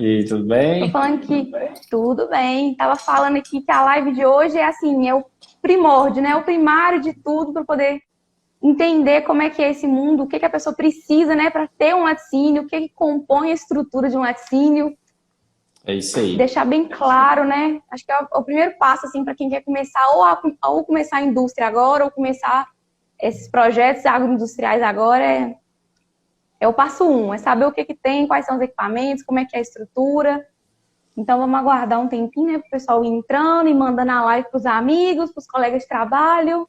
E aí, tudo Tô bem? falando que tudo bem. Tava falando aqui que a live de hoje é assim, é o primórdio, né? O primário de tudo para poder entender como é que é esse mundo, o que que a pessoa precisa, né, para ter um laticínio, o que que compõe a estrutura de um laticínio, É isso aí. deixar bem claro, né? Acho que é o primeiro passo assim para quem quer começar ou começar a indústria agora ou começar esses projetos agroindustriais agora é o passo um, é saber o que que tem, quais são os equipamentos, como é que é a estrutura. Então vamos aguardar um tempinho, né, para o pessoal ir entrando e mandando a live para os amigos, para os colegas de trabalho.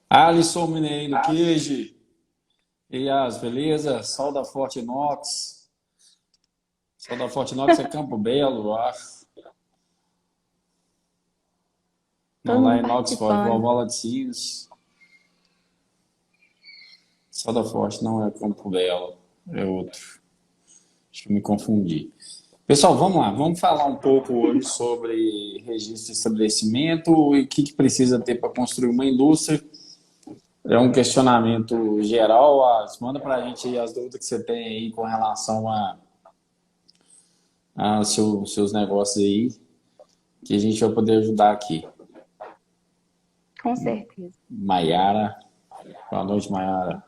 Alisson Mineiro Queijo. E as, beleza? Sol da Forte Inox. Sol da Forte Inox é Campo Belo, eu acho. Todo Não, lá mundo é Inox Forte, participando. Vovó Laticínios. Sol da Forte não é Campo Belo, é outro. Acho que eu me confundi. Pessoal, vamos lá. Vamos falar um pouco hoje sobre registro de estabelecimento e o que precisa ter para construir uma indústria. É um questionamento geral. Manda para a gente aí as dúvidas que você tem aí com relação a seus negócios aí, que a gente vai poder ajudar aqui. Com certeza. Maiara, boa noite, Maiara.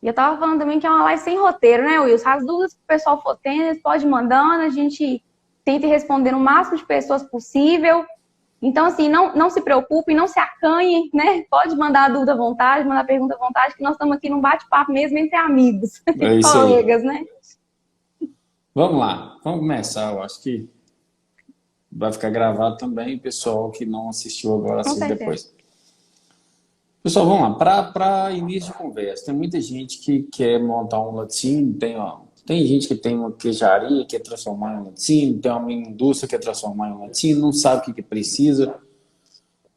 E eu tava falando também que é uma live sem roteiro, né, Wilson? As dúvidas que o pessoal for tendo, eles podem ir mandando, a gente tenta responder no máximo de pessoas possível. Então, assim, não se preocupe, não se acanhe, né? Pode mandar a dúvida à vontade, mandar a pergunta à vontade, que nós estamos aqui num bate-papo mesmo entre amigos, É isso aí. colegas, né? Vamos lá, vamos começar. Eu acho que vai ficar gravado também, pessoal que não assistiu agora, Com assiste certeza. depois. Pessoal, vamos lá. Para início de conversa, tem muita gente que quer montar um laticínio, tem gente que tem uma queijaria, quer transformar em um laticínio, tem uma indústria que quer transformar em um laticínio, não sabe o que precisa.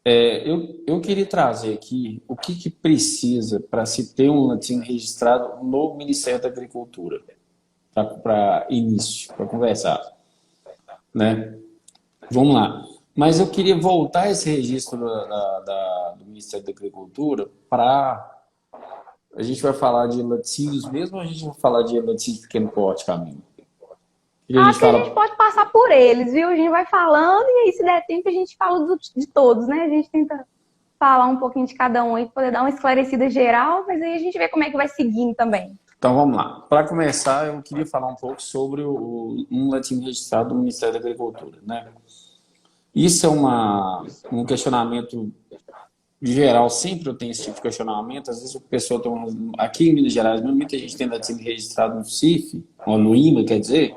Eu queria trazer aqui o que precisa para se ter um laticínio registrado no Ministério da Agricultura, para início, para conversar, né? Vamos lá. Mas eu queria voltar esse registro do Ministério da Agricultura para. A gente vai falar de laticínios mesmo ou a gente vai falar de laticínios de pequeno porte, Camilo? O que a gente Acho que a gente fala? pode passar por eles, viu? A gente vai falando e aí, se der tempo, a gente fala de todos, né? A gente tenta falar um pouquinho de cada um aí, poder dar uma esclarecida geral, mas aí a gente vê como é que vai seguindo também. Então vamos lá. Para começar, eu queria falar um pouco sobre um laticínio registrado do Ministério da Agricultura, né? Isso é um questionamento geral, sempre eu tenho esse tipo de questionamento. Às vezes o pessoal tem aqui em Minas Gerais, muita gente tem laticínio registrado no CIF, ou no IMA, quer dizer,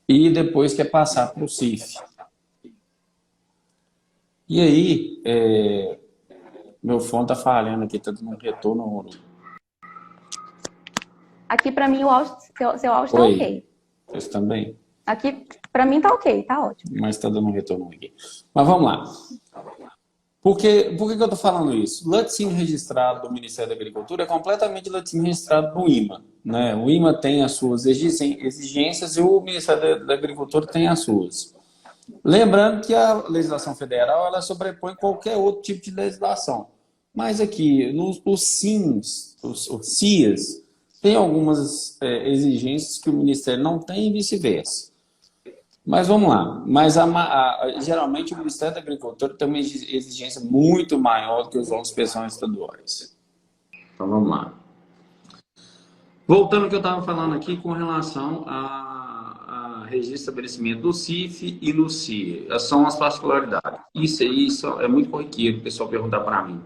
e depois quer passar para o CIF. E aí, meu fone tá falhando aqui, tá dando um retorno. Aqui, para mim, seu áudio tá Oi, ok. vocês também? Aqui, para mim, tá ok, tá ótimo. Mas tá dando um retorno aqui. Mas vamos lá. Por que eu tô falando isso? Laticínio registrado do Ministério da Agricultura é completamente laticínio registrado no IMA, né? O IMA tem as suas exigências e o Ministério da Agricultura tem as suas. Lembrando que a legislação federal ela sobrepõe qualquer outro tipo de legislação. Mas aqui, os SINs, os CIAs, tem algumas exigências que o Ministério não tem e vice-versa. Mas vamos lá. Mas geralmente o Ministério da Agricultura tem uma exigência muito maior do que os órgãos de inspeção estaduais. Então vamos lá. Voltando ao que eu estava falando aqui com relação a registro de estabelecimento do CIF e no CIA. São as particularidades. Isso é muito corriqueiro o pessoal perguntar para mim.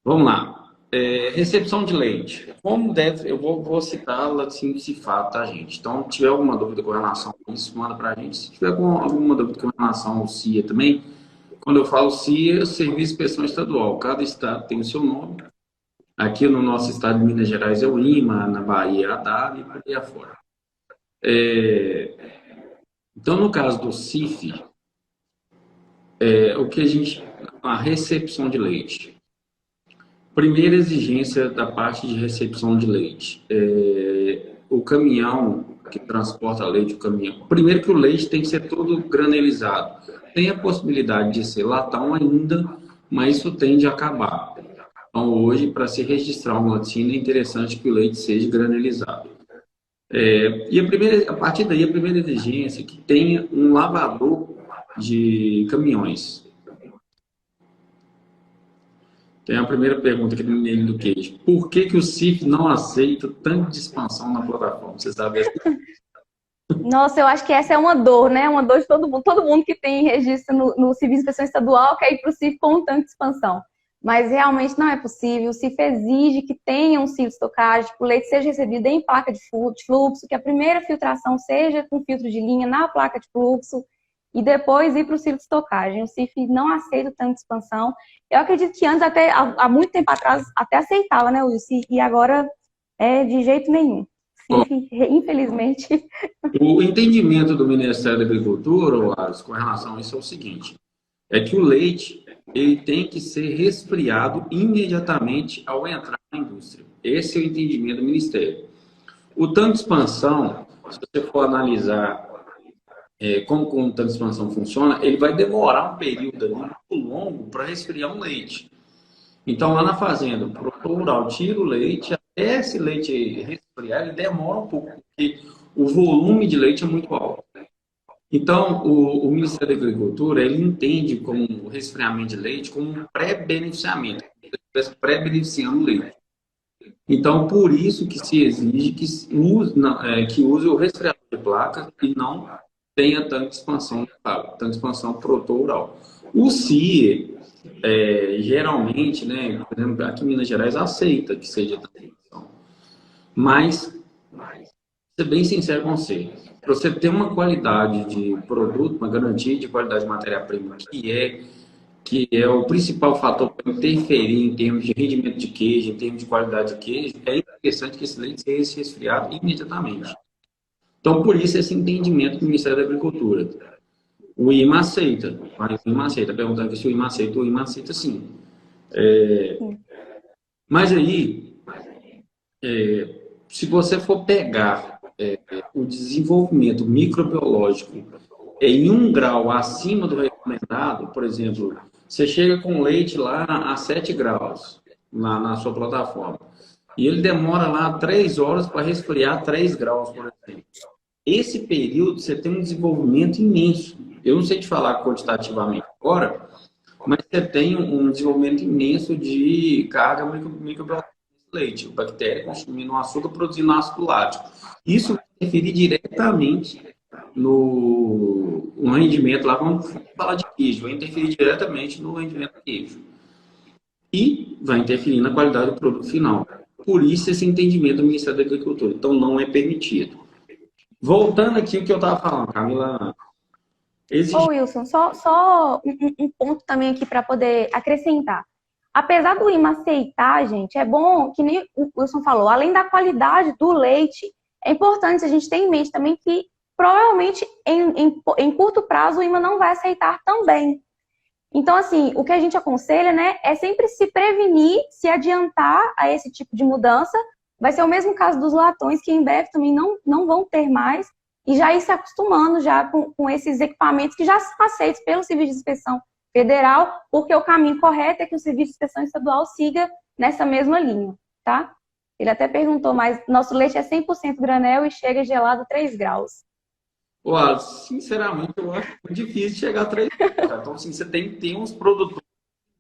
Vamos lá. Recepção de leite. Como deve. Eu vou citar laticínio cifado, tá, gente? Então, se tiver alguma dúvida com relação a isso, manda para a gente. Se tiver alguma dúvida com relação ao CIA também, quando eu falo CIA, Serviço de Inspeção Estadual. Cada estado tem o seu nome. Aqui no nosso estado de Minas Gerais é o IMA, na Bahia é a DAB e por aí afora. Então, no caso do CIF, o que a gente. A recepção de leite. Primeira exigência da parte de recepção de leite. O caminhão que transporta leite, o caminhão. Primeiro que o leite tem que ser todo granulizado. Tem a possibilidade de ser latão ainda, mas isso tende a acabar. Então, hoje, para se registrar um laticínio, é interessante que o leite seja granulizado. E a partir daí, a primeira exigência é que tenha um lavador de caminhões. Tem a primeira pergunta aqui do Menino do Queijo. Por que que o CIF não aceita tanto de expansão na plataforma? Você sabe essa? Nossa, eu acho que essa é uma dor, né? Uma dor de todo mundo. Todo mundo que tem registro no Serviço de Inspeção Estadual quer ir para o CIF com um tanque de expansão. Mas realmente não é possível. O CIF exige que tenha um ciclo de estocagem, que o leite seja recebido em placa de fluxo, que a primeira filtração seja com filtro de linha na placa de fluxo e depois ir para o ciclo de estocagem. O CIF não aceita o tanque de expansão. Eu acredito que antes, até há muito tempo atrás, até aceitava, né, Wilson? E agora de jeito nenhum. CIF, infelizmente. O entendimento do Ministério da Agricultura, Alisson, com relação a isso é o seguinte: é que o leite ele tem que ser resfriado imediatamente ao entrar na indústria. Esse é o entendimento do Ministério. O tanque de expansão, se você for analisar como o tanque de expansão funciona, ele vai demorar um período ali muito longo para resfriar um leite. Então, lá na fazenda, o produtor rural tira o leite, até esse leite resfriar, ele demora um pouco, porque o volume de leite é muito alto. Então, o Ministério da Agricultura, ele entende como o resfriamento de leite como um pré-beneficiamento, ele estivesse pré-beneficiando o leite. Então, por isso que se exige que use o resfriador de placas e não tenha tanque de expansão, tanque de expansão produtor rural. O CIE, geralmente, né, por exemplo, aqui em Minas Gerais, aceita que seja tanque de expansão. Mas, ser bem sincero com você, para você ter uma qualidade de produto, uma garantia de qualidade de matéria-prima, que é o principal fator para interferir em termos de rendimento de queijo, em termos de qualidade de queijo, é interessante que esse leite seja resfriado imediatamente. Então, por isso, esse entendimento do Ministério da Agricultura. O IMA aceita, mas o IMA aceita, perguntando se o IMA aceita, o IMA aceita sim. Mas aí, se você for pegar o desenvolvimento microbiológico em 1 grau acima do recomendado, por exemplo, você chega com leite lá a 7 graus, lá na sua plataforma, e ele demora lá 3 horas para resfriar 3 graus, por exemplo. Esse período você tem um desenvolvimento imenso. Eu não sei te falar quantitativamente agora, mas você tem um desenvolvimento imenso de carga microbiológica do leite, a bactéria consumindo açúcar, produzindo ácido lático. Isso vai interferir diretamente no rendimento, lá vamos falar de queijo, vai interferir diretamente no rendimento do queijo. E vai interferir na qualidade do produto final. Por isso esse entendimento do Ministério da Agricultura. Então não é permitido. Voltando aqui ao que eu estava falando, Camila. Ô, Wilson, só um ponto também aqui para poder acrescentar. Apesar do IMA aceitar, gente, é bom, que nem o Wilson falou, além da qualidade do leite, é importante a gente ter em mente também que provavelmente em curto prazo o IMA não vai aceitar também. Então, assim, o que a gente aconselha, né, é sempre se prevenir, se adiantar a esse tipo de mudança. Vai ser o mesmo caso dos latões, que em breve também não vão ter mais, e já ir se acostumando já com esses equipamentos que já são aceitos pelo Serviço de Inspeção Federal, porque o caminho correto é que o Serviço de Inspeção Estadual siga nessa mesma linha, tá? Ele até perguntou, mas nosso leite é 100% granel e chega gelado 3 graus. Ué, sinceramente, eu acho muito difícil chegar a 3 graus. Então, assim, você tem que ter uns produtores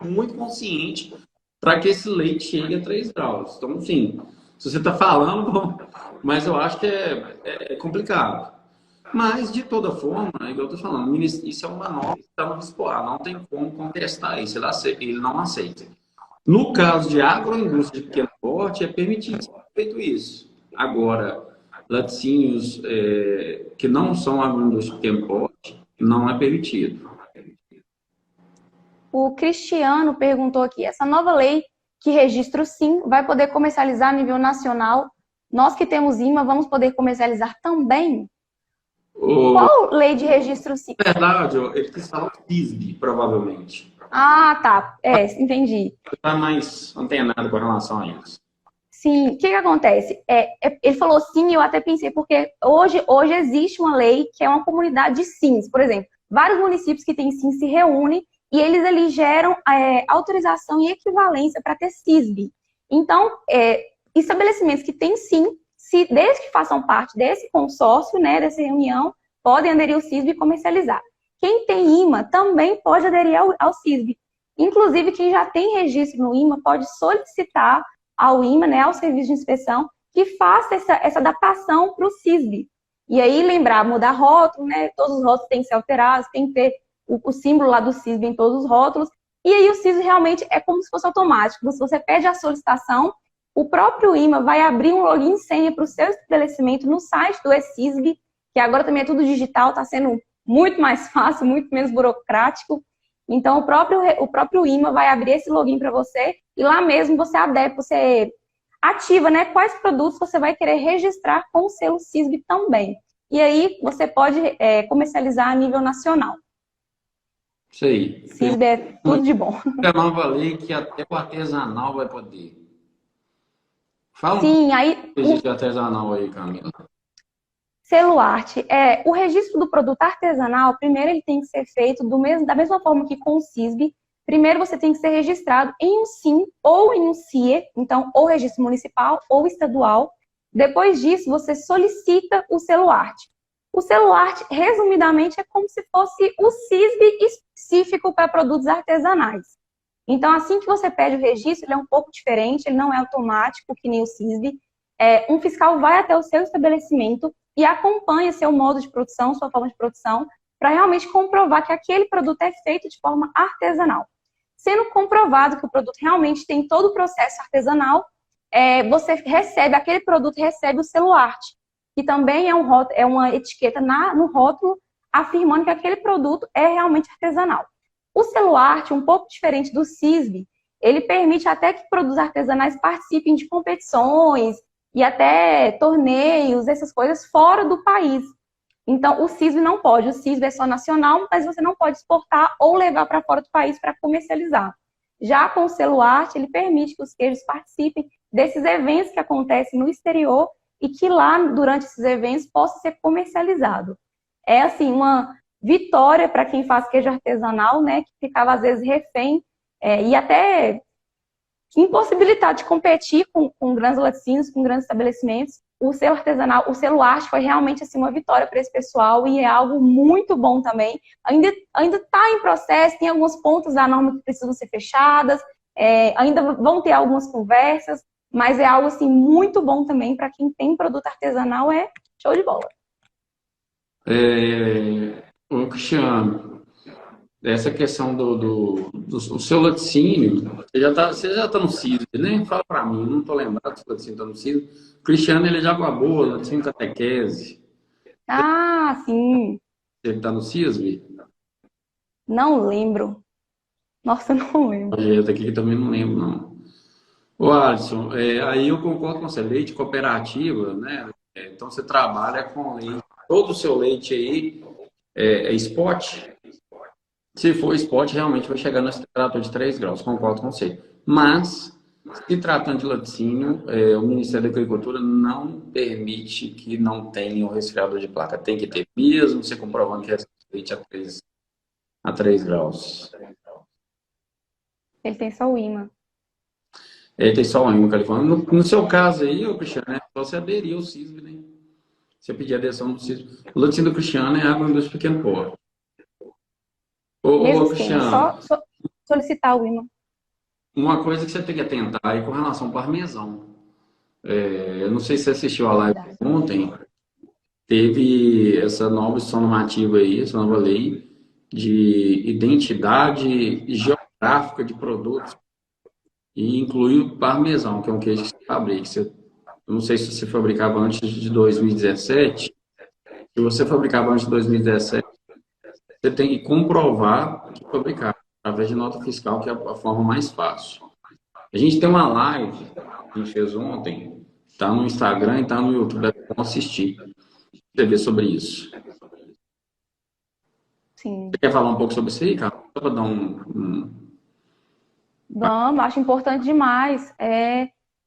muito conscientes para que esse leite chegue a 3 graus. Então, assim, se você está falando, bom, mas eu acho que é complicado. Mas, de toda forma, igual eu estou falando, isso é uma norma que está no Vispoar, não tem como contestar isso, ele não aceita. No caso de agroindústria de pequeno porte, é permitido ser feito isso. Agora, laticínios que não são agroindústria de pequeno porte, não é permitido. O Cristiano perguntou aqui, essa nova lei que registra o SIM vai poder comercializar a nível nacional? Nós que temos IMA, vamos poder comercializar também? Qual lei de registro SIM? Na verdade, ele quis falar o FISB, provavelmente. Ah, tá. Entendi. Você está mais antenado com relação a isso. Sim, o que acontece? Ele falou sim, eu até pensei, porque hoje existe uma lei que é uma comunidade de SIMs. Por exemplo, vários municípios que têm SIM se reúnem e eles geram autorização e equivalência para ter CISB. Então, estabelecimentos que têm SIM desde que façam parte desse consórcio, né, dessa reunião, podem aderir ao CISB e comercializar. Quem tem IMA também pode aderir ao CISB. Inclusive, quem já tem registro no IMA pode solicitar ao IMA, né, ao Serviço de Inspeção, que faça essa adaptação para o CISB. E aí, lembrar, mudar rótulo, né? Todos os rótulos têm que ser alterados, tem que ter o símbolo lá do CISB em todos os rótulos. E aí, o CISB realmente é como se fosse automático. Se você pede a solicitação, o próprio IMA vai abrir um login e senha para o seu estabelecimento no site do eCISB, que agora também é tudo digital, está sendo muito mais fácil, muito menos burocrático. Então, o próprio IMA vai abrir esse login para você e lá mesmo você ativa, né, quais produtos você vai querer registrar com o selo CISB também. E aí você pode comercializar a nível nacional. Isso aí. CISB é tudo de bom. É nova lei que até o artesanal vai poder. Fala Sim, aí registro artesanal aí, Camila. Selo arte. O registro do produto artesanal, primeiro ele tem que ser feito da mesma forma que com o CISB. Primeiro você tem que ser registrado em um SIM ou em um CIE, então ou registro municipal ou estadual. Depois disso, você solicita o selo arte. O selo arte, resumidamente, é como se fosse o CISB específico para produtos artesanais. Então, assim que você pede o registro, ele é um pouco diferente, ele não é automático, que nem o CISB. Um fiscal vai até o seu estabelecimento e acompanha seu modo de produção, sua forma de produção, para realmente comprovar que aquele produto é feito de forma artesanal. Sendo comprovado que o produto realmente tem todo o processo artesanal, aquele produto recebe o selo arte, que também é uma etiqueta no rótulo afirmando que aquele produto é realmente artesanal. O selo arte, um pouco diferente do CISB, ele permite até que produtos artesanais participem de competições e até torneios, essas coisas fora do país. Então, o CISB não pode. O CISB é só nacional, mas você não pode exportar ou levar para fora do país para comercializar. Já com o selo arte, ele permite que os queijos participem desses eventos que acontecem no exterior e que lá, durante esses eventos, possa ser comercializado. É, assim, uma vitória para quem faz queijo artesanal, né, que ficava, às vezes, refém e até impossibilitado de competir com grandes laticínios, com grandes estabelecimentos. O selo artesanal, o selo arte foi realmente assim, uma vitória para esse pessoal e é algo muito bom também. Ainda está em processo, tem alguns pontos da norma que precisam ser fechadas, ainda vão ter algumas conversas, mas é algo assim, muito bom também para quem tem produto artesanal, é show de bola. Ô, Cristiano, essa questão do seu laticínio, você já tá no CISB, né? Fala para mim, não tô lembrado se o laticínio tá no CISB. Cristiano, ele é de Água Boa, laticínio catequese. Ah, sim. Ele tá no CISB? Não lembro. Nossa, não lembro. Esse aqui que também não lembro, não. Ô, Alisson, aí eu concordo com você, leite cooperativa, né? Então você trabalha com leite, todo o seu leite aí é spot. Se for spot, realmente vai chegar nessa temperatura de 3 graus, concordo com você. Mas, se tratando de laticínio, o Ministério da Agricultura não permite que não tenha o resfriador de placa. Tem que ter mesmo, você comprovando que é leite a 3 graus. Ele tem só o imã. Tem só um Califórnia. No seu caso aí, ô Cristiano, é só você aderir ao CISB, né? Você pedir adesão do CISB. O laticínio do Cristiano é água dos pequeno porco. Mesmo Ô, assim, Cristiano, só solicitar o imã. uma coisa que você tem que atentar aí com relação ao parmesão. Eu não sei se você assistiu a live ontem, teve essa nova normativa aí, essa nova lei de identidade geográfica de produtos e inclui o parmesão, que é um queijo que você fabrica. Eu não sei se você fabricava antes de 2017. Se você fabricava antes de 2017, você tem que comprovar que fabricava através de nota fiscal, que é a forma mais fácil. A gente tem uma live que a gente fez ontem, está no Instagram e está no YouTube, é bom assistir, você ver sobre isso. Sim. Você quer falar um pouco sobre isso aí, cara? Só para dar Vamos, acho importante demais.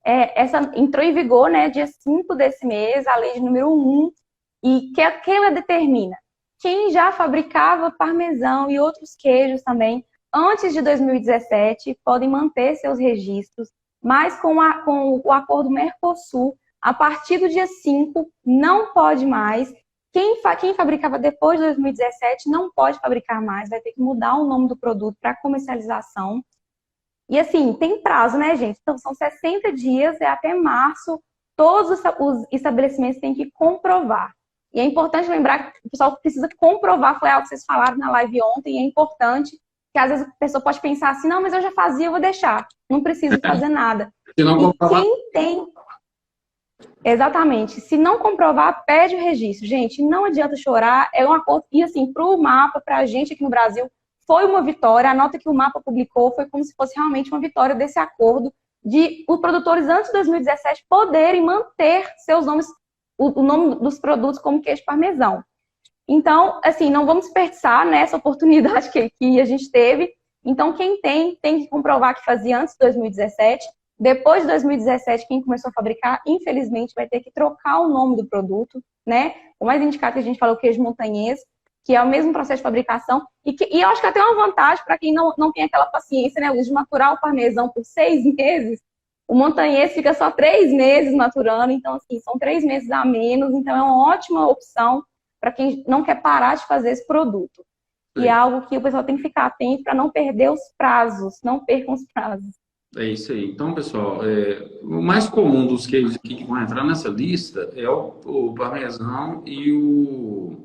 Essa entrou em vigor, né, dia 5 desse mês, a lei de número 1, e que ela determina quem já fabricava parmesão e outros queijos também antes de 2017 podem manter seus registros, mas com o acordo Mercosul, A partir do dia 5, não pode mais. Quem fabricava depois de 2017 não pode fabricar mais, vai ter que mudar o nome do produto para comercialização. E assim, tem prazo, né, gente? Então, são 60 dias, é até março. Todos os estabelecimentos têm que comprovar. E é importante lembrar que o pessoal precisa comprovar, foi algo que vocês falaram na live ontem, e é importante que às vezes a pessoa pode pensar assim, não, mas eu já fazia, eu vou deixar. Não preciso fazer nada. Se não E comprovar... quem tem... Exatamente. Se não comprovar, pede o registro. Gente, não adianta chorar. É um acordo. E assim, para o mapa, para a gente aqui no Brasil, foi uma vitória. A nota que o mapa publicou foi como se fosse realmente uma vitória desse acordo de os produtores antes de 2017 poderem manter seus nomes, o nome dos produtos como queijo parmesão. Então, assim, não vamos desperdiçar nessa oportunidade que a gente teve. Então, quem tem que comprovar que fazia antes de 2017. Depois de 2017, quem começou a fabricar, infelizmente, vai ter que trocar o nome do produto, né? O mais indicado que a gente falou, o queijo montanhês, que é o mesmo processo de fabricação. E eu acho que até uma vantagem para quem não tem aquela paciência, né? De maturar o parmesão por 6 meses, o montanhês fica só 3 meses maturando. Então, assim, são 3 meses a menos. Então, é uma ótima opção para quem não quer parar de fazer esse produto. E é algo que o pessoal tem que ficar atento para não perder os prazos, não percam os prazos. É isso aí. Então, pessoal, o mais comum dos queijos aqui que vão entrar nessa lista é o parmesão e o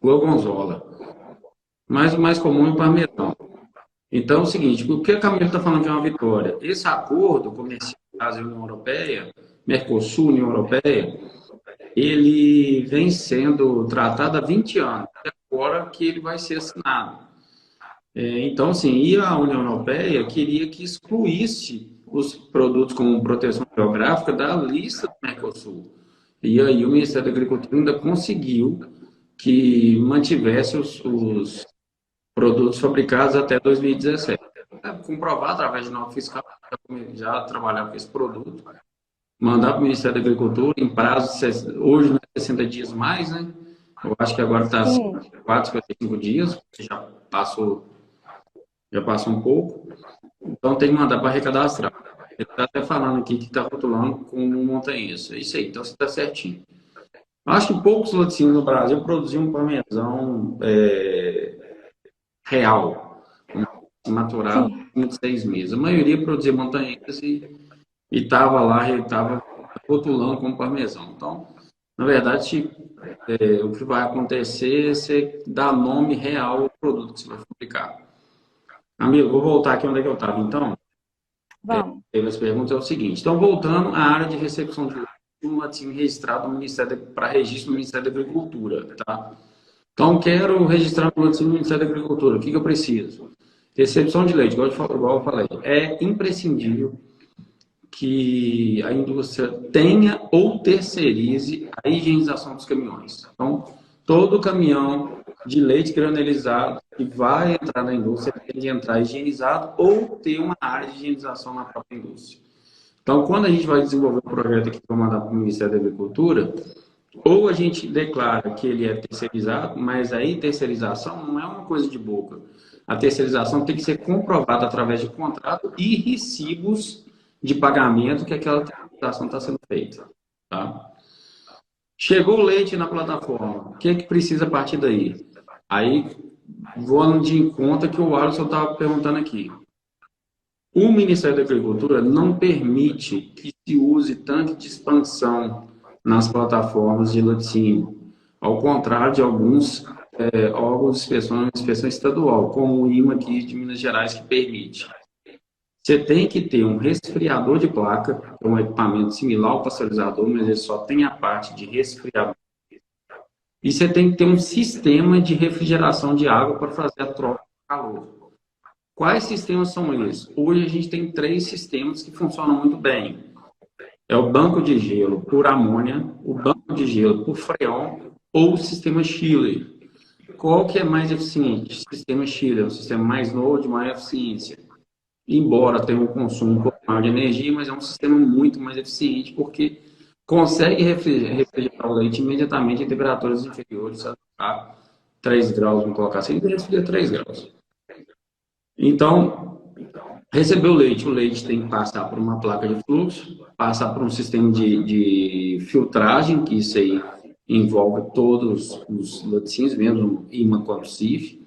gorgonzola. Mas o mais comum é o parmesão. Então, é o seguinte, o que a Camila está falando de uma vitória? Esse acordo comercial Brasil-União Europeia, Mercosul-União Europeia, ele vem sendo tratado há 20 anos, até agora que ele vai ser assinado. Então, assim, e a União Europeia queria que excluísse os produtos com proteção geográfica da lista do Mercosul. E aí o Ministério da Agricultura ainda conseguiu que mantivesse os produtos fabricados até 2017. Comprovar através de nota fiscal, já trabalhava com esse produto, mandar para o Ministério da Agricultura em prazo, hoje não é 60 dias mais, né? Eu acho que agora está 54, 55 dias, porque já passou um pouco, então tem que mandar para recadastrar. Ele está até falando aqui que está rotulando com um montanhês. É isso aí, então você está certinho. Acho que poucos laticínios no Brasil produziam um parmesão real, maturado em 6 meses. A maioria produzia montanhês e estava lá, ele estava rotulando como parmesão. Então, na verdade, o que vai acontecer é você dar nome real ao produto que você vai fabricar. Amigo, vou voltar aqui onde é que eu estava. Então, as perguntas é o seguinte. Então, voltando à área de recepção de leite, um laticínio registrado no Ministério para registro no Ministério da Agricultura, tá? Então, quero registrar um laticínio no Ministério da Agricultura. O que eu preciso? Recepção de leite, igual eu falei, é imprescindível que a indústria tenha ou terceirize a higienização dos caminhões. Então, todo caminhão de leite granulizado que vai entrar na indústria tem que entrar higienizado ou ter uma área de higienização na própria indústria. Então, quando a gente vai desenvolver um projeto aqui para mandar para o Ministério da Agricultura, ou a gente declara que ele é terceirizado, mas aí terceirização não é uma coisa de boca. A terceirização tem que ser comprovada através de contrato e recibos de pagamento que aquela terceirização está sendo feita. Tá? Chegou o leite na plataforma, o que é que precisa a partir daí? Aí, vou de conta que o Alisson estava perguntando aqui. O Ministério da Agricultura não permite que se use tanque de expansão nas plataformas de laticínio, ao contrário de alguns órgãos de inspeção estadual, como o IMA aqui de Minas Gerais, que permite. Você tem que ter um resfriador de placa, que é um equipamento similar ao pasteurizador, mas ele só tem a parte de resfriador. E você tem que ter um sistema de refrigeração de água para fazer a troca de calor. Quais sistemas são esses? Hoje a gente tem 3 sistemas que funcionam muito bem. É o banco de gelo por amônia, o banco de gelo por freon ou o sistema chiller. Qual que é mais eficiente? O sistema chiller é um sistema mais novo, de maior eficiência. Embora tenha um consumo um pouco maior de energia, mas é um sistema muito mais eficiente porque consegue refrigerar o leite imediatamente em temperaturas inferiores a 3 graus, vamos colocar assim, ele resfria 3 graus. Então, recebeu o leite tem que passar por uma placa de fluxo, passar por um sistema de filtragem, que isso aí envolve todos os laticínios, mesmo imã quanto CIF,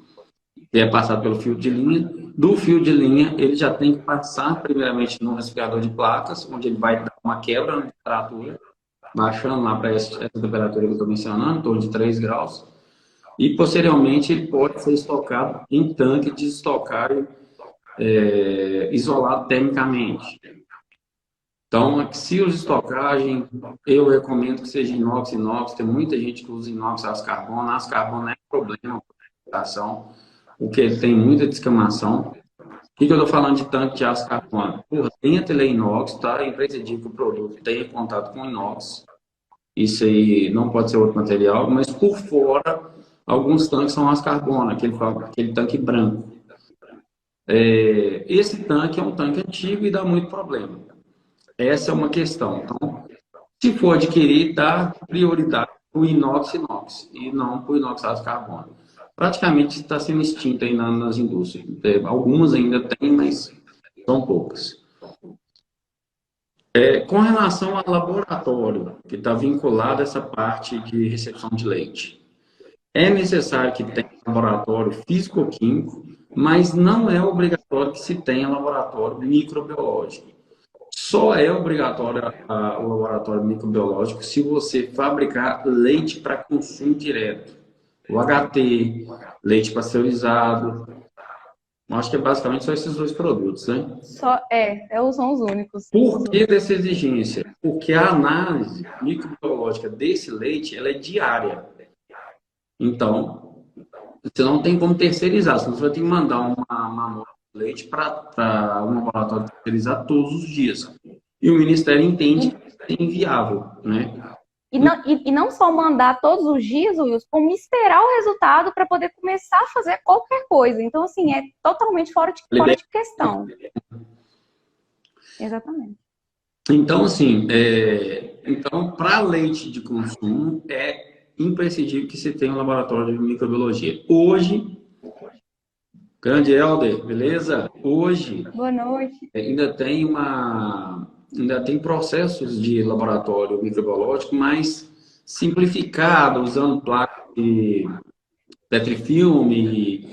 é passado pelo fio de linha. Do fio de linha, ele já tem que passar primeiramente no resfriador de placas, onde ele vai dar uma quebra na temperatura, baixando lá para essa temperatura que eu estou mencionando, em torno de 3 graus. E, posteriormente, ele pode ser estocado em tanque de estocagem isolado termicamente. Então, se usa estocagem, eu recomendo que seja inox, inox. Tem muita gente que usa inox, aço carbono. Aço carbono não é problema para a porque tem muita descamação. O que eu estou falando de tanque de aço carbono? Porra, dentro ele é inox, tá? A empresa diz que o produto tem contato com inox. Isso aí não pode ser outro material, mas por fora, alguns tanques são aço carbono, aquele tanque branco. Esse tanque é um tanque antigo e dá muito problema. Essa é uma questão. Então, se for adquirir, dá prioridade para o inox e não para o inox aço carbono. Praticamente está sendo extinto aí nas indústrias. Algumas ainda tem, mas são poucas. Com relação ao laboratório, que está vinculado a essa parte de recepção de leite, é necessário que tenha laboratório físico-químico, mas não é obrigatório que se tenha laboratório microbiológico. Só é obrigatório o laboratório microbiológico se você fabricar leite para consumo direto. O HT, leite pasteurizado. Acho que é basicamente só esses dois produtos, né? São os únicos. Por que dessa exigência? Porque a análise microbiológica desse leite ela é diária. Então, você não tem como terceirizar. Você vai ter que mandar uma amostra de leite para um laboratório terceirizar todos os dias. E o Ministério entende que é inviável, né? E não só mandar todos os dias, Wilson, como esperar o resultado para poder começar a fazer qualquer coisa. Então, assim, é totalmente fora de questão. Exatamente. Então, assim, para leite de consumo, é imprescindível que se tenha um laboratório de microbiologia. Hoje, grande Helder, beleza? Hoje, boa noite. Ainda tem processos de laboratório microbiológico mais simplificado, usando placa de petrifilme,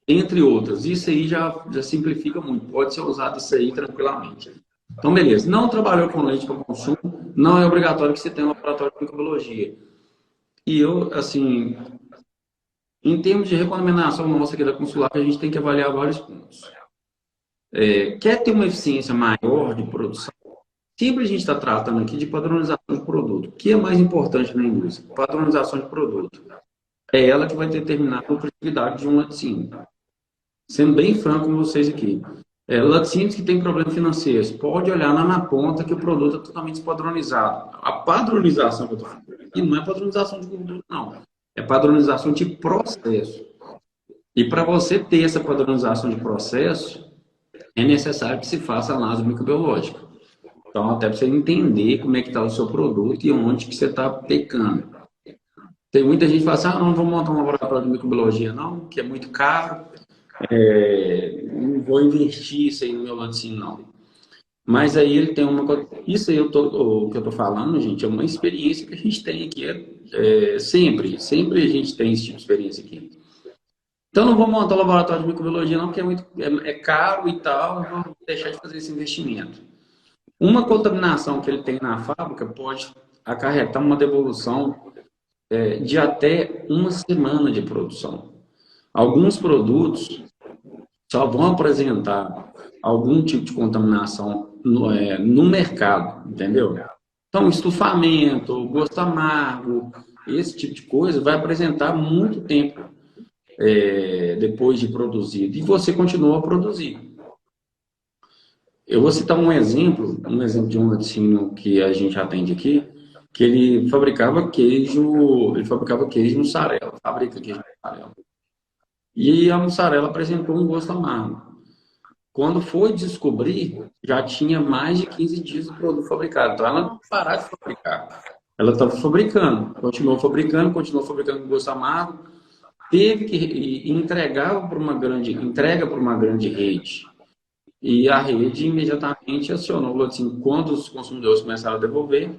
entre outras. Isso aí já simplifica muito. Pode ser usado isso aí tranquilamente. Então, beleza. Não trabalhou com leite para consumo, não é obrigatório que você tenha um laboratório de microbiologia. E eu, assim, em termos de recomendação nossa aqui da Consular, a gente tem que avaliar vários pontos. Quer ter uma eficiência maior de produção? Sempre a gente está tratando aqui de padronização de produto. O que é mais importante na indústria? Padronização de produto. É ela que vai determinar a lucratividade de um laticínio. Sendo bem franco com vocês aqui. Laticínios que têm problemas financeiros, pode olhar lá na ponta que o produto é totalmente padronizado. A padronização que eu estou falando aqui não é padronização de produto, não. É padronização de processo. E para você ter essa padronização de processo, é necessário que se faça análise microbiológica. Então, até para você entender como é que está o seu produto e onde que você está pecando. Tem muita gente que fala assim, não vou montar um laboratório de microbiologia, não, que é muito caro, não vou investir isso aí no meu laticínio, não. Mas aí ele tem uma coisa... Isso aí o que eu estou falando, gente, é uma experiência que a gente tem aqui, sempre a gente tem esse tipo de experiência aqui. Então, não vou montar um laboratório de microbiologia, não, porque é caro e tal, não vou deixar de fazer esse investimento. Uma contaminação que ele tem na fábrica pode acarretar uma devolução de até uma semana de produção. Alguns produtos só vão apresentar algum tipo de contaminação no mercado, entendeu? Então, estufamento, gosto amargo, esse tipo de coisa vai apresentar muito tempo depois de produzido. E você continua a produzir. Eu vou citar um exemplo de um laticínio que a gente atende aqui, que ele fabricava queijo mussarela, fabrica queijo mussarela. E a mussarela apresentou um gosto amargo. Quando foi descobrir, já tinha mais de 15 dias do produto fabricado. Então ela não parou de fabricar. Ela estava fabricando, continuou fabricando com gosto amargo, teve que entregar para uma grande rede. e a rede imediatamente acionou o laticínio quando os consumidores começaram a devolver,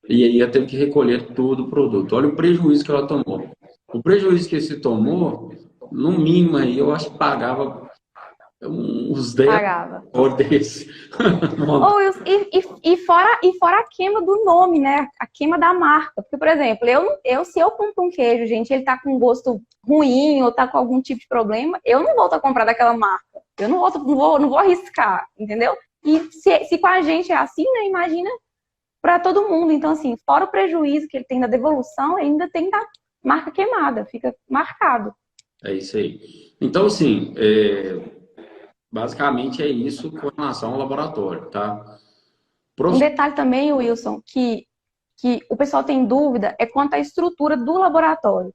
e aí ela teve que recolher todo o produto. Olha o prejuízo que ela tomou. O prejuízo que se tomou, no mínimo aí, eu acho que pagava uns 10 Pagava. por desse. Ou, e fora a queima do nome, né? A queima da marca. Porque, por exemplo, se eu compro um queijo, gente, ele tá com gosto ruim ou tá com algum tipo de problema, eu não volto a comprar daquela marca. Eu não vou arriscar, entendeu? E se com a gente é assim, né? Imagina para todo mundo. Então, assim, fora o prejuízo que ele tem da devolução, ainda tem da marca queimada, fica marcado. É isso aí. Então, assim, basicamente é isso com relação ao laboratório, tá? Um Prof... detalhe também, Wilson, que o pessoal tem dúvida é quanto à estrutura do laboratório.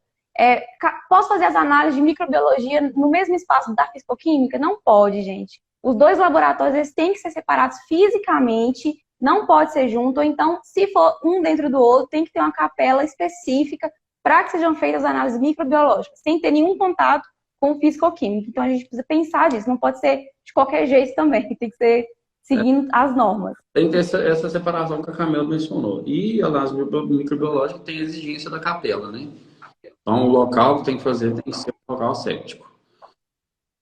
Posso fazer as análises de microbiologia no mesmo espaço da fisicoquímica? Não pode, gente. Os dois laboratórios eles têm que ser separados fisicamente, não pode ser junto, ou então, se for um dentro do outro, tem que ter uma capela específica para que sejam feitas as análises microbiológicas, sem ter nenhum contato com o fisicoquímico. Então, a gente precisa pensar disso, não pode ser de qualquer jeito também, tem que ser seguindo as normas. Tem essa separação que a Camila mencionou. E a análise microbiológica tem a exigência da capela, né? Então, o local que tem que fazer tem que ser um local séptico.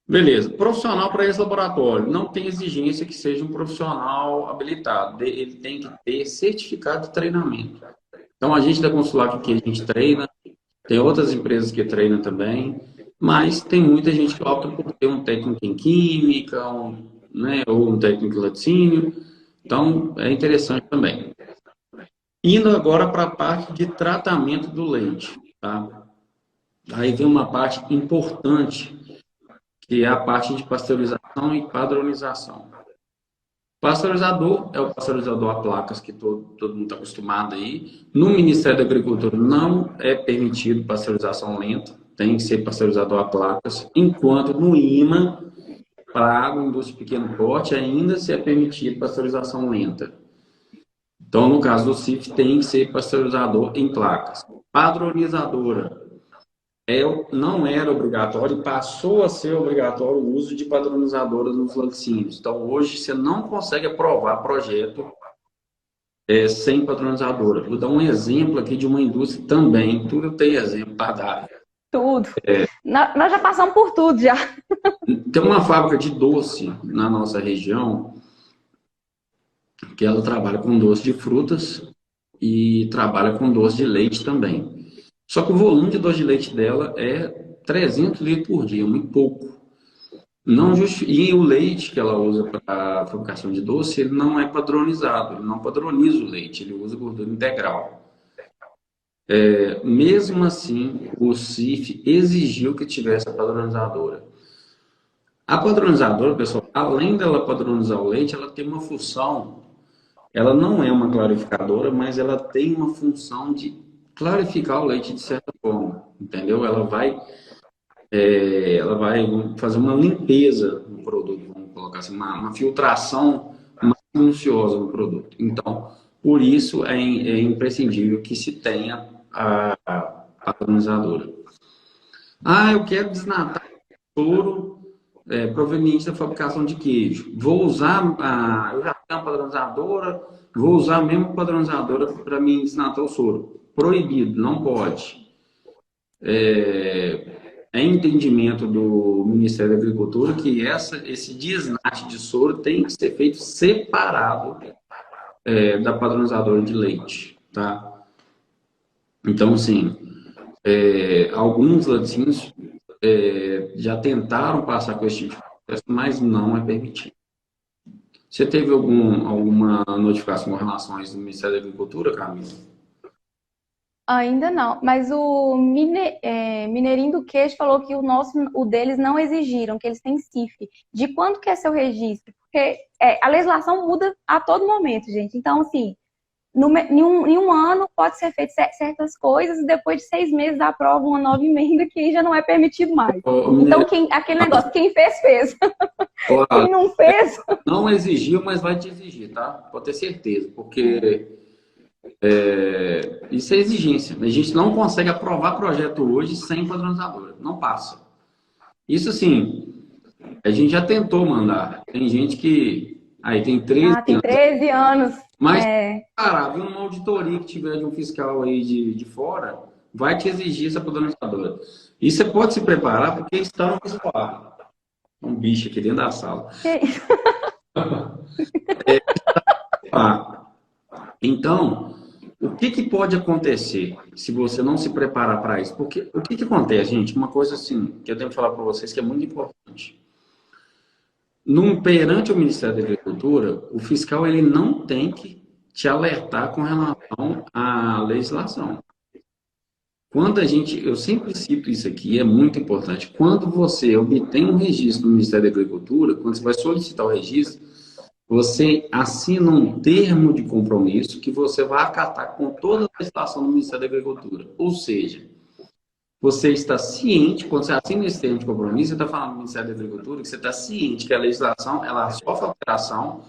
Beleza. Profissional para esse laboratório. Não tem exigência que seja um profissional habilitado. Ele tem que ter certificado de treinamento. Então, a gente da Consular que a gente treina, tem outras empresas que treinam também, mas tem muita gente que opta por ter um técnico em química, né, ou um técnico em laticínio. Então, é interessante também. Indo agora para a parte de tratamento do leite, tá? Aí vem uma parte importante, que é a parte de pasteurização e padronização. Pasteurizador é o pasteurizador a placas que todo mundo está acostumado aí. No Ministério da Agricultura não é permitido pasteurização lenta, tem que ser pasteurizador a placas, enquanto no IMA, para água, indústria de pequeno porte, ainda se é permitido pasteurização lenta. Então, no caso do CIF, tem que ser pasteurizador em placas. Padronizadora não era obrigatório e passou a ser obrigatório o uso de padronizadoras nos laticínios. Então, hoje, você não consegue aprovar projeto sem padronizadora. Vou dar um exemplo aqui de uma indústria também. Tudo tem exemplo para dar. Tudo. Nós já passamos por tudo já. Tem uma fábrica de doce na nossa região que ela trabalha com doce de frutas e trabalha com doce de leite também. Só que o volume de doce de leite dela é 300 litros por dia, muito pouco. Não E o leite que ela usa para a fabricação de doce, ele não é padronizado, ele não padroniza o leite, ele usa gordura integral. Mesmo assim, o CIF exigiu que tivesse a padronizadora. A padronizadora, pessoal, além dela padronizar o leite, ela tem uma função, ela não é uma clarificadora, mas ela tem uma função de clarificar o leite de certa forma, entendeu? Ela vai fazer uma limpeza no produto, vamos colocar assim, uma filtração mais minuciosa no produto. Então, por isso é imprescindível que se tenha a padronizadora. Eu quero desnatar soro proveniente da fabricação de queijo. Vou usar, eu já tenho uma padronizadora, vou usar a mesma padronizadora para me desnatar o soro. Proibido, não pode. É entendimento do Ministério da Agricultura que esse desnate de soro tem que ser feito separado da padronizadora de leite, tá? Então, assim, alguns laticínios já tentaram passar com esse tipo de processo, mas não é permitido. Você teve alguma notificação com relação a isso do Ministério da Agricultura, Camila? Ainda não, mas o Mineirinho do Queijo falou que o deles não exigiram, que eles têm CIF. De quanto que é seu registro? Porque a legislação muda a todo momento, gente. Então, assim, em um ano pode ser feito certas coisas e depois de 6 meses aprova uma nova emenda que aí já não é permitido mais. Então, aquele negócio, quem fez, fez. Quem não fez... Não exigiu, mas vai te exigir, tá? Pode ter certeza, porque... isso é exigência. A gente não consegue aprovar projeto hoje sem padronizadora. Não passa. Isso, assim, A gente já tentou mandar. Tem gente que aí tem 13 Ah, tem anos. 13 anos. Mas, É. cara, viu uma auditoria que tiver de um fiscal aí de fora, vai te exigir essa padronizadora. E você pode se preparar porque está no visuário. Um bicho aqui dentro da sala. Ah, então, o que que pode acontecer se você não se preparar para isso? Porque o que que acontece, gente? Uma coisa assim que eu tenho que falar para vocês que é muito importante. Perante o Ministério da Agricultura, o fiscal ele não tem que te alertar com relação à legislação. Quando a gente, eu sempre cito isso aqui, é muito importante. Quando você obtém um registro do Ministério da Agricultura, quando você vai solicitar o registro, você assina um termo de compromisso que você vai acatar com toda a legislação do Ministério da Agricultura. Ou seja, você está ciente, quando você assina esse termo de compromisso, você está falando do Ministério da Agricultura, que você está ciente que a legislação ela sofre alteração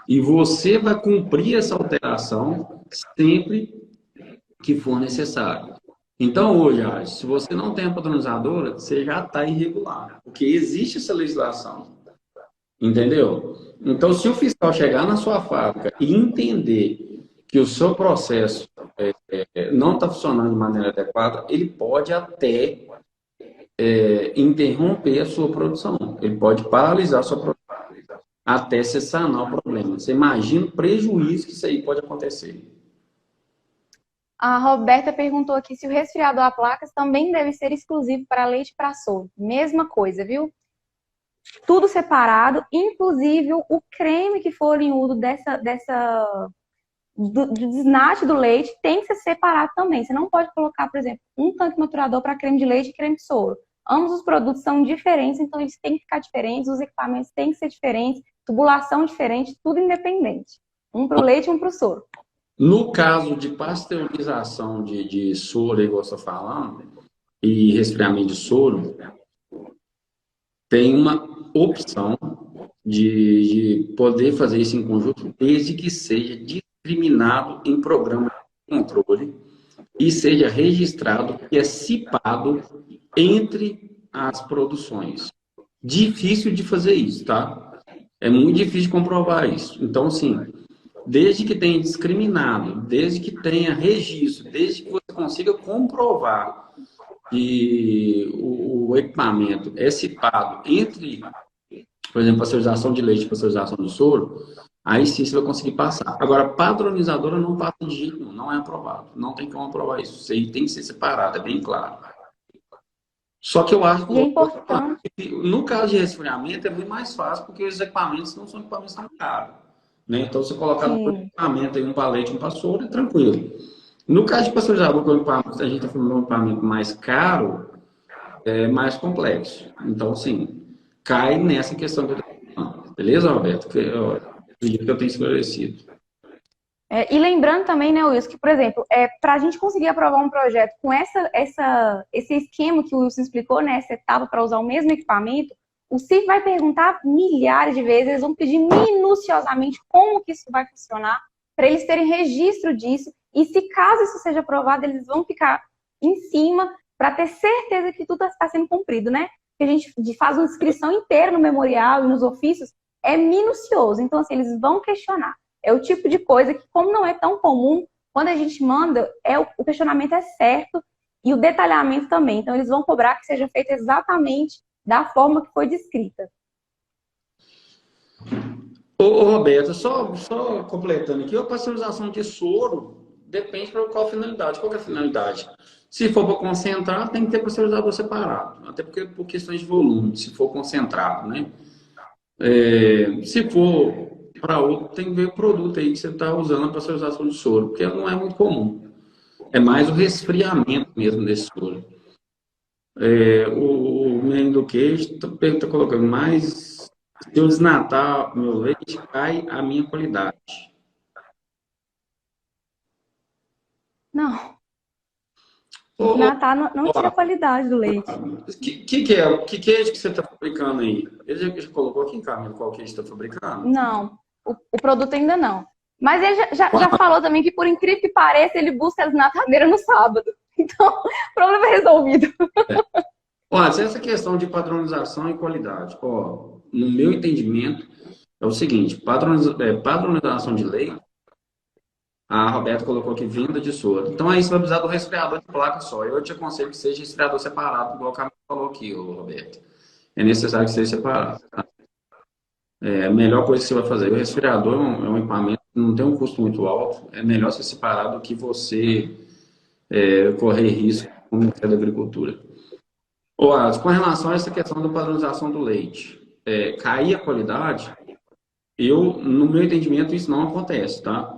e você vai cumprir essa alteração sempre que for necessário. Então, hoje, se você não tem a padronizadora, você já está irregular, porque existe essa legislação, entendeu? Então, se o fiscal chegar na sua fábrica e entender que o seu processo não está funcionando de maneira adequada, ele pode até interromper a sua produção, ele pode paralisar a sua produção até você sanar o problema. Você imagina o prejuízo que isso aí pode acontecer. A Roberta perguntou aqui se o resfriador a placas também deve ser exclusivo para leite e para soro. Mesma coisa, viu? Tudo separado, inclusive o creme que for oriundo do desnate do leite tem que ser separado também. Você não pode colocar, por exemplo, um tanque maturador para creme de leite e creme de soro. Ambos os produtos são diferentes, então eles têm que ficar diferentes, os equipamentos têm que ser diferentes, tubulação diferente, tudo independente. Um para o leite e um para o soro. No caso de pasteurização de soro, igual você está falando, e resfriamento de soro, tem uma opção de poder fazer isso em conjunto, desde que seja discriminado em programa de controle e seja registrado e é cipado entre as produções. Difícil de fazer isso, tá? É muito difícil de comprovar isso. Então, assim, desde que tenha discriminado, desde que tenha registro, desde que você consiga comprovar que o equipamento é cipado entre, por exemplo, pasteurização de leite e pasteurização de soro, aí sim você vai conseguir passar. Agora, padronizadora não passa de jeito nenhum, não é aprovado. Não tem como aprovar isso. Isso aí tem que ser separado, é bem claro. Só que eu acho que no caso de resfriamento é muito mais fácil, porque os equipamentos não são equipamentos tão caros. Né? Então, você colocar um equipamento aí, um palete, um soro, é tranquilo. No caso de pasteurizador, que a gente está falando de um equipamento mais caro, é mais complexo. Então, assim, cai nessa questão que eu estou falando. Beleza, Roberto? Que eu tenho esclarecido. E lembrando também, né, Wilson, que, por exemplo, para a gente conseguir aprovar um projeto com esse esquema que o Wilson explicou, né, essa etapa para usar o mesmo equipamento, o CIF vai perguntar milhares de vezes, eles vão pedir minuciosamente como que isso vai funcionar, para eles terem registro disso, e se caso isso seja aprovado, eles vão ficar em cima para ter certeza que tudo está sendo cumprido, né? Porque a gente faz uma inscrição inteira no memorial e nos ofícios, é minucioso, então assim, eles vão questionar. É o tipo de coisa que, como não é tão comum, quando a gente manda, o questionamento é certo e o detalhamento também. Então, eles vão cobrar que seja feito exatamente da forma que foi descrita. Ô Roberto, só completando aqui, a pasteurização de soro depende para qual finalidade. Qual que é a finalidade? Se for para concentrar, tem que ter pasteurizador separado, até porque por questões de volume, se for concentrado, né? Se for para outro, tem que ver o produto aí que você está usando a pasteurização de soro, porque não é muito comum. É mais o resfriamento mesmo desse soro. O menino do queijo está colocando mais. Se eu desnatar meu leite, cai a minha qualidade. Não. Desnatar não tira a qualidade do leite. Que queijo que você está fabricando aí? Ele já colocou aqui em câmera qual queijo está fabricando? Não. O produto ainda não. Mas ele já falou também que, por incrível que pareça, ele busca a desnatadeira no sábado. Então, o problema é resolvido. Mas essa questão de padronização e qualidade, ó, no meu entendimento, é o seguinte, padronização de lei, a Roberta colocou aqui venda de solda. Então aí você vai precisar do resfriador de placa só. Eu te aconselho que seja resfriador separado, igual o Camilo falou aqui, ô, Roberto. É necessário que seja separado. Tá? É a melhor coisa que você vai fazer. O resfriador é um equipamento que não tem um custo muito alto. É melhor ser separado do que você correr risco com o Ministério da Agricultura. Ô, Alisson, com relação a essa questão da padronização do leite, cair a qualidade, no meu entendimento, isso não acontece, tá?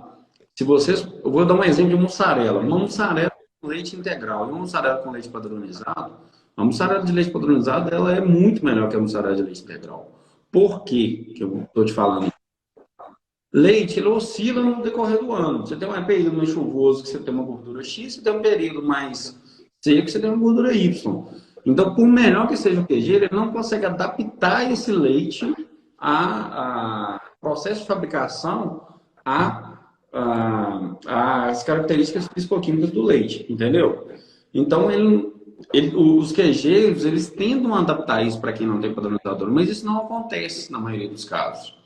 Se vocês, eu vou dar um exemplo de mussarela. Uma mussarela com leite integral e uma mussarela com leite padronizado, a mussarela de leite padronizado ela é muito melhor que a mussarela de leite integral. Por quê que eu estou te falando? Leite, ele oscila no decorrer do ano. Você tem um período mais chuvoso que você tem uma gordura X, você tem um período mais seco que você tem uma gordura Y. Então, por melhor que seja o QG, ele não consegue adaptar esse leite a processo de fabricação as características fisicoquímicas do leite, entendeu? Então, os QGs, eles tentam adaptar isso para quem não tem padronizador, mas isso não acontece na maioria dos casos.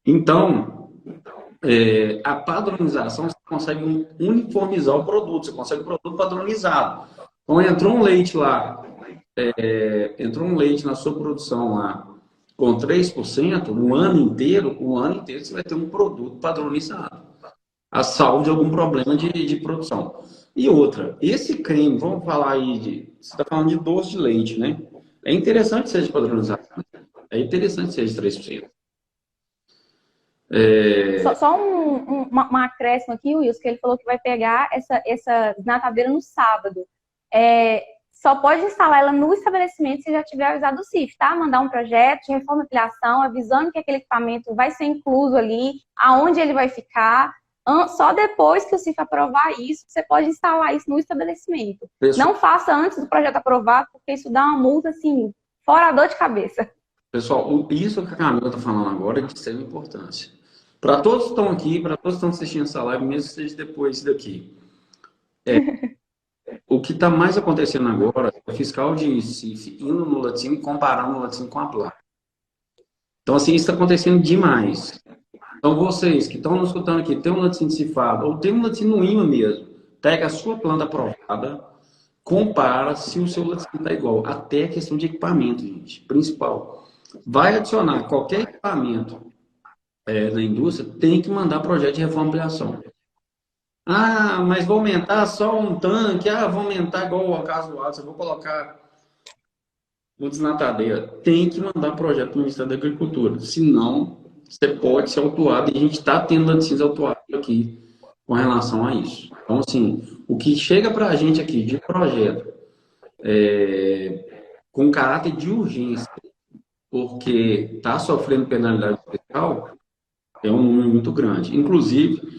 Então, a padronização, você consegue uniformizar o produto, você consegue o produto padronizado. Então, entrou um leite lá, entrou um leite na sua produção lá com 3%, o ano inteiro você vai ter um produto padronizado, a salvo de algum problema de produção. E outra, esse creme, vamos falar aí você está falando de doce de leite, né? É interessante que seja padronizado, é interessante que seja de 3%. Só uma acréscimo aqui, Wilson, que ele falou que vai pegar essa desnatadeira no sábado. Só pode instalar ela no estabelecimento se já tiver avisado o CIF, tá? Mandar um projeto de reforma e ampliação, avisando que aquele equipamento vai ser incluso ali, aonde ele vai ficar. Só depois que o CIF aprovar isso, você pode instalar isso no estabelecimento. Pessoal, não faça antes do projeto aprovado, porque isso dá uma multa, assim, fora a dor de cabeça. Pessoal, isso que a Camila está falando agora é de extrema importância. Para todos que estão aqui, para todos que estão assistindo essa live, mesmo que seja depois daqui. O que está mais acontecendo agora é o fiscal de CIF indo no latim e comparando o latim com a placa. Então, assim, isso está acontecendo demais. Então, vocês que estão nos escutando aqui, tem um latim cifrado, ou tem um latim no imã mesmo, pega a sua planta aprovada, compara se o seu latim está igual. Até a questão de equipamento, gente, principal. Vai adicionar qualquer equipamento na indústria, tem que mandar projeto de reforma e ampliação. Ah, mas vou aumentar só um tanque. Ah, vou aumentar igual o caso do Alisson. Vou colocar o desnatadeira. Tem que mandar projeto para o Ministério da Agricultura. Senão, você pode ser autuado. E a gente está tendo laticínios autuados aqui com relação a isso. Então, assim, o que chega para a gente aqui de projeto com caráter de urgência, porque está sofrendo penalidade fiscal, é um número muito grande. Inclusive,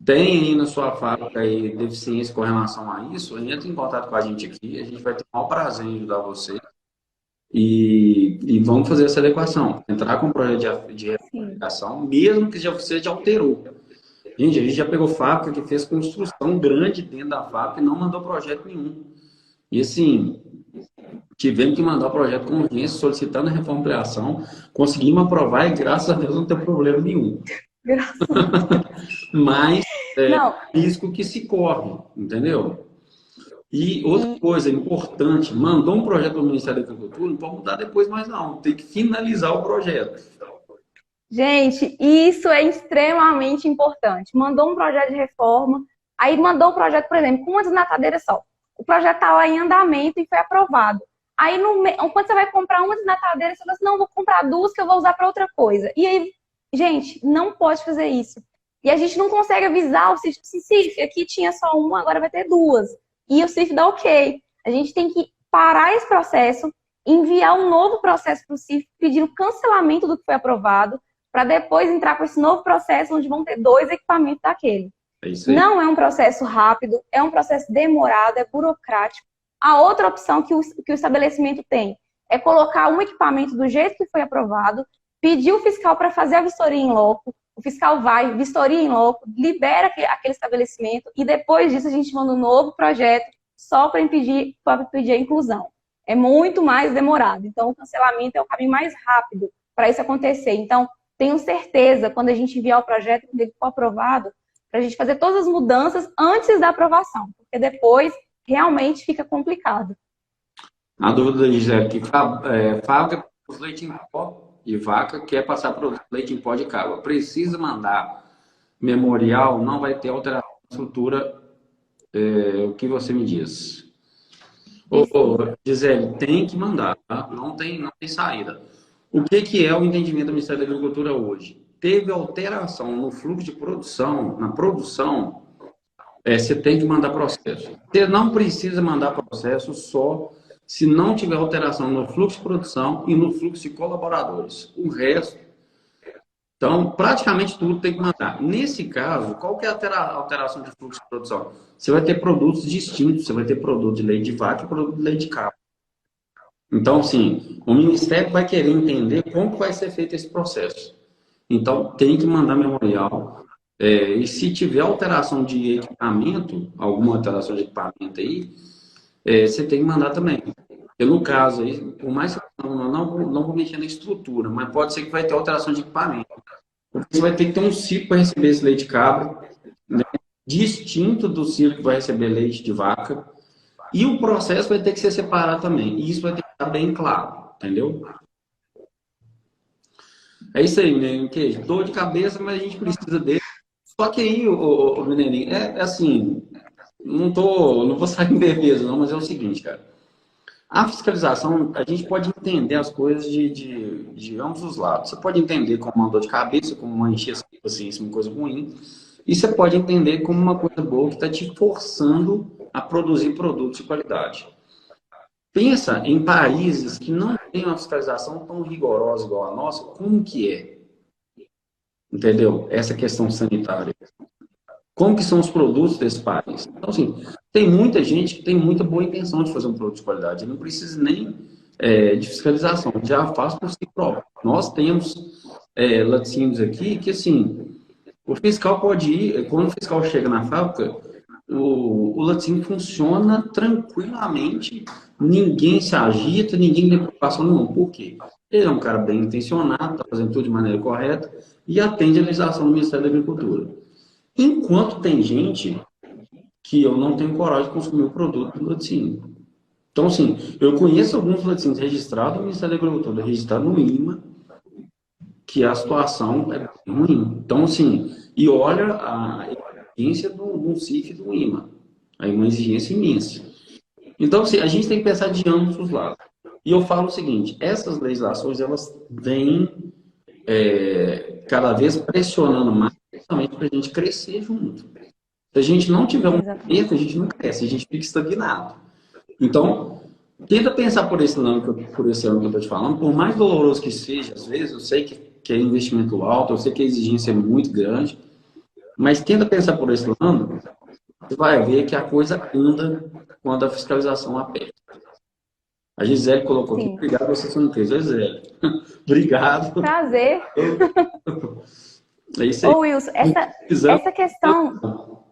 tem aí na sua fábrica aí deficiência com relação a isso, entre em contato com a gente aqui, a gente vai ter o maior prazer em ajudar você e vamos fazer essa adequação, entrar com um projeto de adequação, mesmo que você já alterou. Gente, a gente já pegou fábrica que fez construção grande dentro da fábrica e não mandou projeto nenhum. E assim, tivemos que mandar o projeto com urgência, solicitando a reforma e ampliação, conseguimos aprovar e graças a Deus não tem problema nenhum. Mas risco que se corre, entendeu? E outra coisa importante, mandou um projeto para o Ministério da Agricultura, não pode mudar depois mais não, tem que finalizar o projeto. Gente, isso é extremamente importante. Mandou um projeto de reforma, aí mandou um projeto, por exemplo, com uma desnatadeira só. O projeto está lá em andamento e foi aprovado. Aí, quando você vai comprar uma desnatadeira, você fala assim, não, vou comprar duas que eu vou usar para outra coisa. E aí, gente, não pode fazer isso. E a gente não consegue avisar o CIF, CIF, aqui tinha só uma, agora vai ter duas. E o CIF dá ok. A gente tem que parar esse processo, enviar um novo processo para o CIF, pedindo cancelamento do que foi aprovado, para depois entrar com esse novo processo, onde vão ter 2 equipamentos daquele. Não é um processo rápido, é um processo demorado, é burocrático. A outra opção que o estabelecimento tem é colocar um equipamento do jeito que foi aprovado, pedir o fiscal para fazer a vistoria em loco, o fiscal vai, vistoria em loco, libera aquele estabelecimento e depois disso a gente manda um novo projeto só para impedir a inclusão. é muito mais demorado. Então, o cancelamento é o caminho mais rápido para isso acontecer. Então, tenho certeza, quando a gente enviar o projeto, quando ele for aprovado, para a gente fazer todas as mudanças antes da aprovação, porque depois realmente fica complicado. A dúvida da Gisele aqui, fábrica produz leite em pó de vaca, quer passar para leite em pó de cabra. Precisa mandar memorial, não vai ter alteração na estrutura, o que você me diz? Gisele, tem que mandar, tá? Não tem saída. O que é o entendimento do Ministério da Agricultura hoje? Teve alteração no fluxo de produção, na produção, você tem que mandar processo. Você não precisa mandar processo só se não tiver alteração no fluxo de produção e no fluxo de colaboradores. O resto, então, praticamente tudo tem que mandar. Nesse caso, qual que é a alteração de fluxo de produção? Você vai ter produtos distintos, você vai ter produto de leite de vaca e produto de leite de cabra. Então, sim, o Ministério vai querer entender como vai ser feito esse processo. Então, tem que mandar memorial. E se tiver alteração de equipamento, alguma alteração de equipamento aí, você tem que mandar também. Porque no caso aí, por mais que eu não vou mexer na estrutura, mas pode ser que vai ter alteração de equipamento. Porque você vai ter que ter um ciclo para receber esse leite de cabra, né, distinto do ciclo que vai receber leite de vaca. E o processo vai ter que ser separado também. E isso vai ter que estar bem claro, entendeu? É isso aí, né? Que dor de cabeça, mas a gente precisa dele. Só que aí, o Mineirinho, é assim, não vou sair em defesa, não, mas é o seguinte, cara. A fiscalização, a gente pode entender as coisas de ambos os lados. Você pode entender como uma dor de cabeça, como uma encheção de paciência, uma coisa ruim. E você pode entender como uma coisa boa que está te forçando a produzir produtos de qualidade. Pensa em países que não têm uma fiscalização tão rigorosa igual a nossa, como que é? Entendeu? Essa questão sanitária. Como que são os produtos desse país? Então, assim, tem muita gente que tem muita boa intenção de fazer um produto de qualidade. Não precisa nem de fiscalização, já faz por si próprio. Nós temos laticínios aqui que, assim, o fiscal pode ir, quando o fiscal chega na fábrica, o laticínio funciona tranquilamente, ninguém se agita, ninguém tem preocupação nenhuma. Por quê? Ele é um cara bem intencionado, está fazendo tudo de maneira correta e atende a legislação do Ministério da Agricultura. Enquanto tem gente que eu não tenho coragem de consumir o produto do laticínio. Então, assim, eu conheço alguns laticínios registrados no Ministério da Agricultura, registrados no IMA, que a situação é ruim. Então, assim, e olha a exigência do CIF e do IMA. Aí uma exigência imensa. Então, assim, a gente tem que pensar de ambos os lados. E eu falo o seguinte, essas legislações, elas vêm cada vez pressionando mais justamente para a gente crescer junto. Se a gente não tiver um movimento, a gente não cresce, a gente fica estagnado. Então, tenta pensar por esse ângulo que eu estou te falando, por mais doloroso que seja, às vezes, eu sei que é investimento alto, eu sei que a exigência é muito grande, mas tenta pensar por esse ângulo, você vai ver que a coisa anda quando a fiscalização aperta. A Gisele colocou aqui, obrigado, você não fez, Gisele. Obrigado. Prazer. É isso aí. Ô, Wilson, essa questão,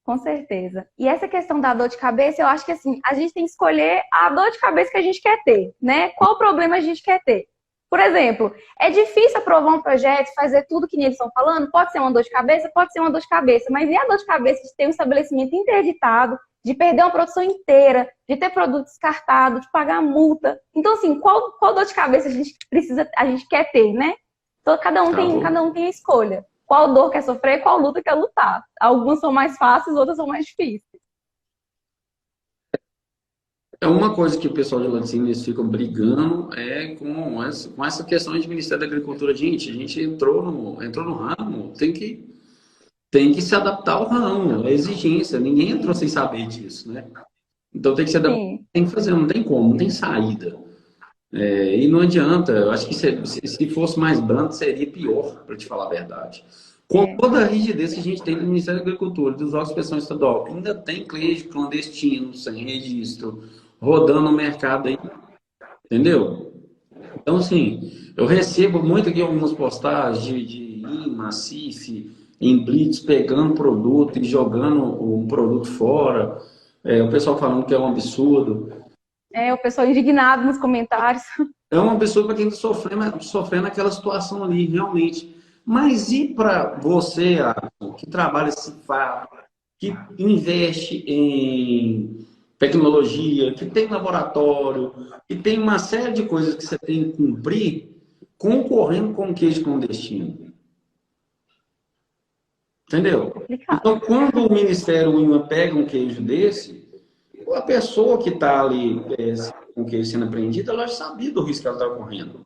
com certeza. E essa questão da dor de cabeça, eu acho que assim, a gente tem que escolher a dor de cabeça que a gente quer ter, né? Qual problema a gente quer ter? Por exemplo, é difícil aprovar um projeto, fazer tudo que eles estão falando? Pode ser uma dor de cabeça? Pode ser uma dor de cabeça. Mas e a dor de cabeça de ter um estabelecimento interditado, de perder uma produção inteira, de ter produto descartado, de pagar multa? Então, assim, qual dor de cabeça a gente quer ter, né? Então, cada um tem a escolha. Qual dor quer sofrer, qual luta quer lutar. Algumas são mais fáceis, outras são mais difíceis. É uma coisa que o pessoal de laticínio eles ficam brigando com essa questão de Ministério da Agricultura. Gente, a gente entrou no ramo, tem que se adaptar ao ramo, é exigência. Ninguém entrou sem saber disso, né? Então tem que se adaptar, tem que fazer, não tem como, não tem saída. E não adianta, eu acho que se fosse mais brando seria pior, para te falar a verdade. Com toda a rigidez que a gente tem do Ministério da Agricultura, dos órgãos de inspeção estadual, ainda tem cliente clandestino, sem registro, rodando no mercado aí, entendeu? Então, assim, eu recebo muito aqui algumas postagens de IMA, CIF, em blitz, pegando produto e jogando um produto fora, o pessoal falando que é um absurdo. O pessoal indignado nos comentários. É uma pessoa para quem está sofrendo aquela situação ali, realmente. Mas e para você, Alisson, que trabalha esse fato, que investe em tecnologia, que tem laboratório, que tem uma série de coisas que você tem que cumprir, concorrendo com o queijo clandestino? Entendeu? Complicado. Então, quando o Ministério INMA pega um queijo desse, a pessoa que está ali com o queijo sendo apreendida, ela já sabia do risco que ela está correndo.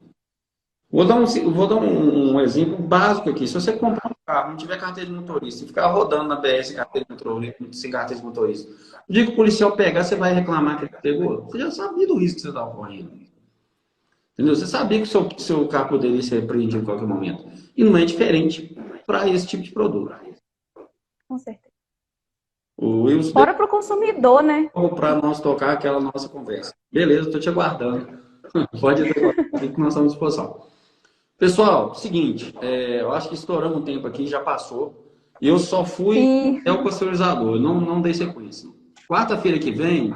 Vou dar um exemplo básico aqui. Se você comprar um carro, não tiver carteira de motorista, e ficar rodando na BR sem carteira de motorista, o dia que o policial pegar, você vai reclamar que ele pegou? Você já sabia do risco que você estava correndo. Entendeu? Você sabia que o seu carro poderia ser apreendido em qualquer momento. E não é diferente para esse tipo de produto. Com certeza. O Wilson, Fora para o consumidor, né? para nós tocar aquela nossa conversa. Beleza, estou te aguardando. Pode ir aqui que nós estamos à disposição. Pessoal, seguinte, eu acho que estouramos um tempo aqui, já passou. Eu só fui até o pasteurizador, não dei sequência. Quarta-feira que vem,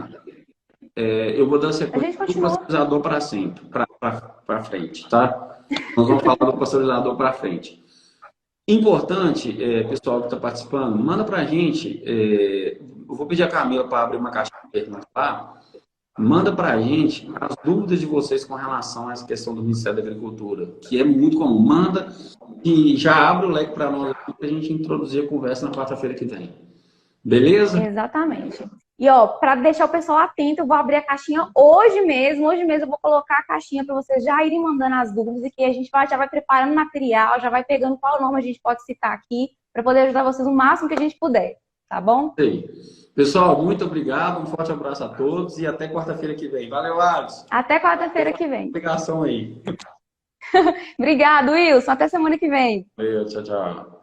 eu vou dar sequência do pasteurizador para sempre, para frente, tá? Nós vamos falar do pasteurizador para frente. Importante, pessoal que está participando, manda para a gente. Eu vou pedir a Camila para abrir uma caixinha de perguntas lá. Manda para a gente as dúvidas de vocês com relação a essa questão do Ministério da Agricultura, que é muito comum. Manda e já abre o leque para nós aqui para a gente introduzir a conversa na quarta-feira que vem. Beleza? Exatamente. E, ó, para deixar o pessoal atento, eu vou abrir a caixinha hoje mesmo. Hoje mesmo eu vou colocar a caixinha para vocês já irem mandando as dúvidas e que a gente já vai preparando material, já vai pegando qual nome a gente pode citar aqui para poder ajudar vocês o máximo que a gente puder, tá bom? Sim. Pessoal, muito obrigado, um forte abraço a todos e até quarta-feira que vem. Valeu, Alisson. Até quarta-feira que vem. Obrigação aí. Obrigado, Wilson. Até semana que vem. Valeu, tchau, tchau.